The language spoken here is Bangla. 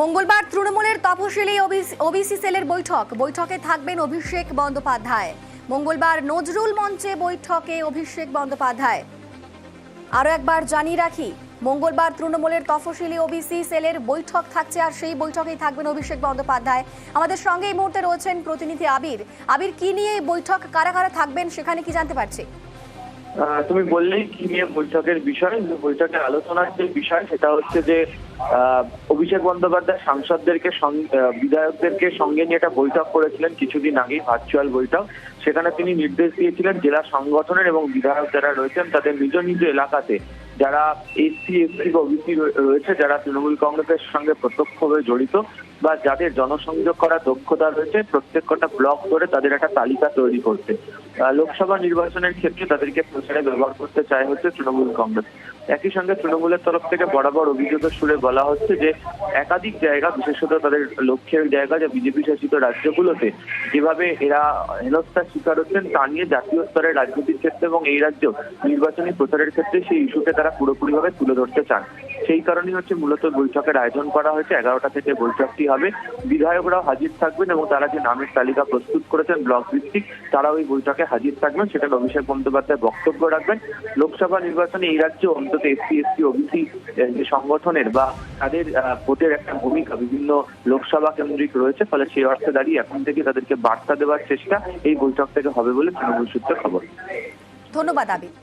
মঙ্গলবার তৃণমূলের তপশিলি ওবিসি সেলের বৈঠকে থাকবেন অভিষেক বন্দ্যোপাধ্যায়। মঙ্গলবার নজরুল মঞ্চে বৈঠকে অভিষেক বন্দ্যোপাধ্যায়। আরো একবার জানিয়ে রাখি, মঙ্গলবার তৃণমূলের তফসিলি ওবিসি সেলের বৈঠক থাকছে, আর সেই বৈঠকেই থাকবেন অভিষেক বন্দ্যোপাধ্যায়। আমাদের সঙ্গে এই মুহূর্তে রয়েছেন প্রতিনিধি আবির। কি নিয়ে এই বৈঠক, কারা কারা থাকবেন, সেখানে কি জানতে পারছি? তুমি বললেই কি নিয়ে বৈঠকের বিষয়, বৈঠকের আলোচনার যে বিষয় সেটা হচ্ছে যে অভিষেক বন্দ্যোপাধ্যায় সাংসদদেরকে বিধায়কদেরকে সঙ্গে নিয়ে একটা বৈঠক করেছিলেন কিছুদিন আগেই, ভার্চুয়াল বৈঠক। সেখানে তিনি নির্দেশ দিয়েছিলেন জেলা সংগঠনের এবং বিধায়ক যারা রয়েছেন তাদের নিজ নিজ এলাকাতে যারা এসসি এসটি ওবিসি রয়েছে, যারা তৃণমূল কংগ্রেসের সঙ্গে প্রত্যক্ষভাবে জড়িত বা যাদের জনসংযোগ করার দক্ষতা রয়েছে, প্রত্যেকটা ব্লক ধরে তাদের একটা তালিকা তৈরি করতে। লোকসভা নির্বাচনের ক্ষেত্রে তাদেরকে প্রচারে ব্যবহার করতে চায় হচ্ছে তৃণমূল কংগ্রেস। একই সঙ্গে তৃণমূলের তরফ থেকে বরাবর অভিযোগের সুরে বলা হচ্ছে যে একাধিক জায়গা, বিশেষত তাদের লক্ষ্যের জায়গা যা বিজেপি শাসিত রাজ্যগুলোতে যেভাবে এরা হেনস্থার শিকার হচ্ছেন তা নিয়ে জাতীয় স্তরের রাজনীতির ক্ষেত্রে এবং এই রাজ্য নির্বাচনী প্রচারের ক্ষেত্রে সেই ইস্যুকে তারা পুরোপুরিভাবে তুলে ধরতে চান। সেই কারণেই হচ্ছে মূলত বৈঠকের আয়োজন করা হয়েছে। 11টা থেকে বৈঠকটি হবে। বিধায়করাও হাজির থাকবেন এবং তারা যে নামের তালিকা প্রস্তুত করেছেন ব্লক ভিত্তিক, তারা ওই বৈঠকে হাজির থাকবেন। সেখানে অভিষেক বন্দ্যোপাধ্যায় বক্তব্য রাখবেন। লোকসভা নির্বাচনে এই রাজ্যে অন্তত এসসি এসটি ওবিসি যে সংগঠনের বা তাদের ভোটের একটা ভূমিকা বিভিন্ন লোকসভা কেন্দ্রিক রয়েছে, ফলে সেই অর্থে দাঁড়িয়ে এখন থেকে তাদেরকে বার্তা দেওয়ার চেষ্টা এই বৈঠক থেকে হবে বলে তৃণমূল সূত্রে খবর। ধন্যবাদ আবির।